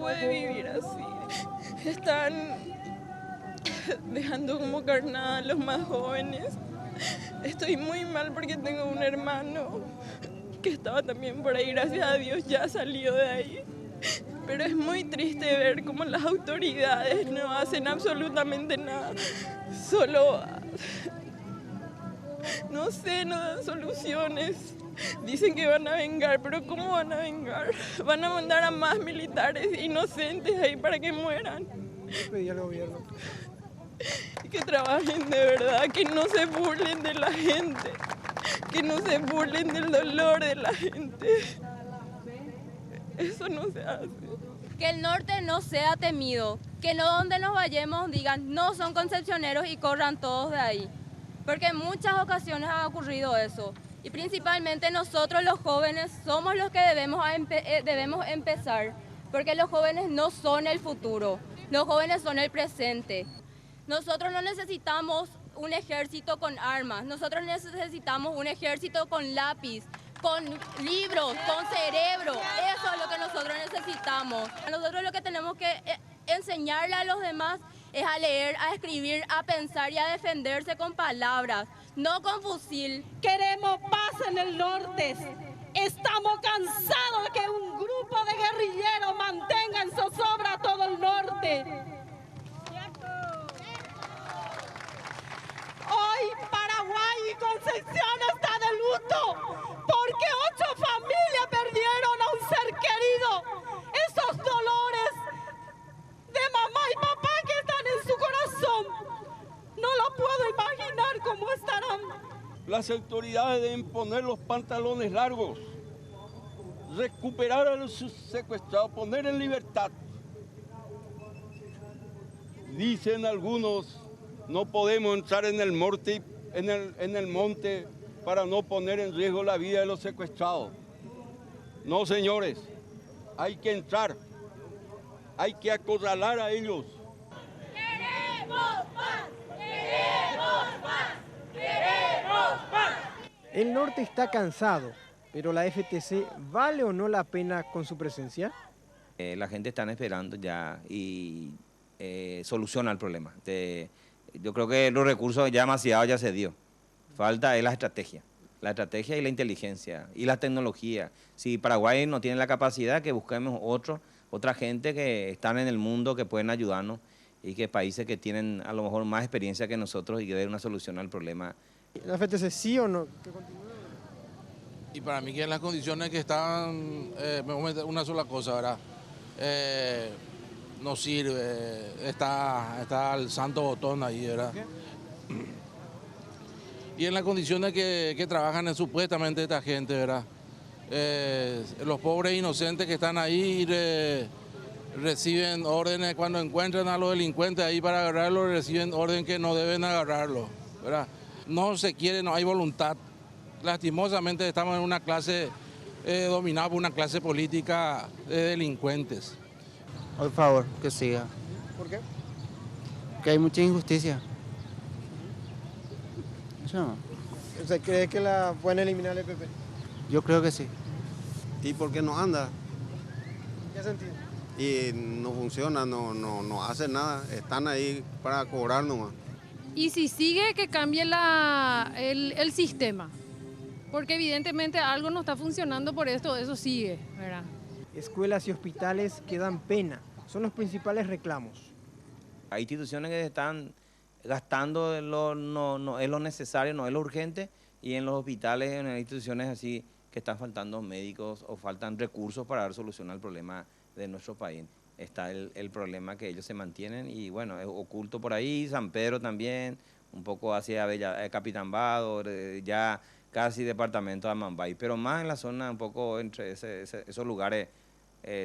puede vivir así. Están dejando como carnada a los más jóvenes. Estoy muy mal porque tengo un hermano que estaba también por ahí, gracias a Dios ya salió de ahí. Pero es muy triste ver cómo las autoridades no hacen absolutamente nada. Solo, no sé, no dan soluciones. Dicen que van a vengar, pero ¿cómo van a vengar? Van a mandar a más militares inocentes ahí para que mueran. ¿Qué pedí al gobierno? Que trabajen de verdad, que no se burlen de la gente, que no se burlen del dolor de la gente. Eso no se hace. Que el norte no sea temido, que no donde nos vayamos digan no son concepcioneros y corran todos de ahí. Porque en muchas ocasiones ha ocurrido eso. Y principalmente nosotros los jóvenes somos los que debemos empezar. Porque los jóvenes no son el futuro, los jóvenes son el presente. Nosotros no necesitamos un ejército con armas, nosotros necesitamos un ejército con lápiz, con libros, con cerebro. Eso es lo que nosotros necesitamos. Nosotros lo que tenemos que enseñarle a los demás es a leer, a escribir, a pensar y a defenderse con palabras, no con fusil. Queremos paz en el norte. Estamos cansados de que un grupo de guerrilleros mantenga en zozobra todo el norte. Hoy Paraguay y Concepción está de luto porque 8 familias perdieron a un ser querido. Esos dolores de mamá y papá que están en su corazón, no lo puedo imaginar cómo estarán. Las autoridades deben poner los pantalones largos, recuperar a los secuestrados, poner en libertad. Dicen algunos, no podemos entrar en el monte para no poner en riesgo la vida de los secuestrados. No, señores, hay que entrar, hay que acorralar a ellos. ¡Queremos paz! ¡Queremos paz! ¡Queremos paz! El norte está cansado, pero la FTC, ¿vale o no la pena con su presencia? La gente está esperando ya y soluciona el problema. Yo creo que los recursos ya demasiado ya se dio. Falta es la estrategia y la inteligencia y la tecnología. Si Paraguay no tiene la capacidad, que busquemos otra gente que están en el mundo que pueden ayudarnos y que países que tienen a lo mejor más experiencia que nosotros y que den una solución al problema. ¿La FTC sí o no? Y para mí que en las condiciones que están, una sola cosa, ¿verdad? No sirve, está el santo botón ahí, ¿verdad? Y en las condiciones que trabajan supuestamente esta gente, ¿verdad? Los pobres inocentes que están ahí reciben órdenes cuando encuentran a los delincuentes ahí para agarrarlos, reciben orden que no deben agarrarlos, ¿verdad? No se quiere, no hay voluntad. Lastimosamente estamos en una clase dominada por una clase política de delincuentes. Por favor, que siga. ¿Por qué? Que hay mucha injusticia. Eso. ¿Usted cree que la pueden eliminar el PP? Yo creo que sí. ¿Y por qué no anda? ¿En qué sentido? Y no funciona, no hace nada, están ahí para cobrar nomás. Y si sigue, que cambie el sistema, porque evidentemente algo no está funcionando por esto, eso sigue, ¿verdad? Escuelas y hospitales que dan pena, son los principales reclamos. Hay instituciones que están gastando no es lo necesario, no es lo urgente, y en los hospitales, en las instituciones así, que están faltando médicos o faltan recursos para dar solución al problema de nuestro país. Está el problema que ellos se mantienen y bueno, es oculto por ahí, San Pedro también, un poco hacia Capitán Bado, ya casi departamento de Amambay, pero más en la zona un poco entre esos lugares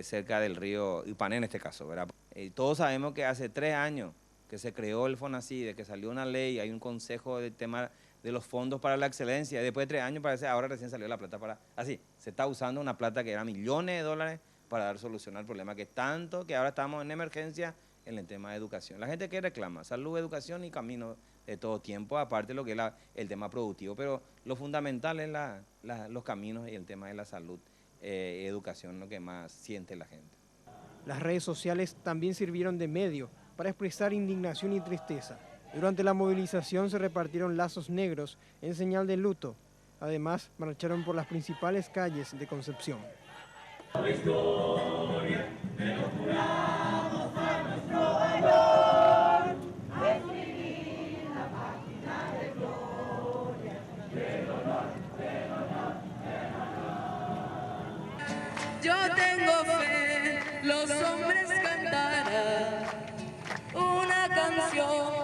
cerca del río Ipané en este caso, ¿verdad? Todos sabemos que hace 3 años que se creó el FONACYDE, que salió una ley, hay un consejo del tema de los fondos para la excelencia, y después de 3 años parece ahora recién salió la plata para, así, se está usando una plata que era millones de dólares para dar solución al problema que tanto, que ahora estamos en emergencia en el tema de educación. La gente que reclama salud, educación y camino de todo tiempo, aparte de lo que es el tema productivo, pero lo fundamental es los caminos y el tema de la salud y educación, lo que más siente la gente. Las redes sociales también sirvieron de medio para expresar indignación y tristeza. Durante la movilización se repartieron lazos negros en señal de luto. Además, marcharon por las principales calles de Concepción. La historia de los jurados a nuestro valor, a escribir la página de gloria, del honor, del honor, del honor. Yo tengo fe, los hombres cantarán una canción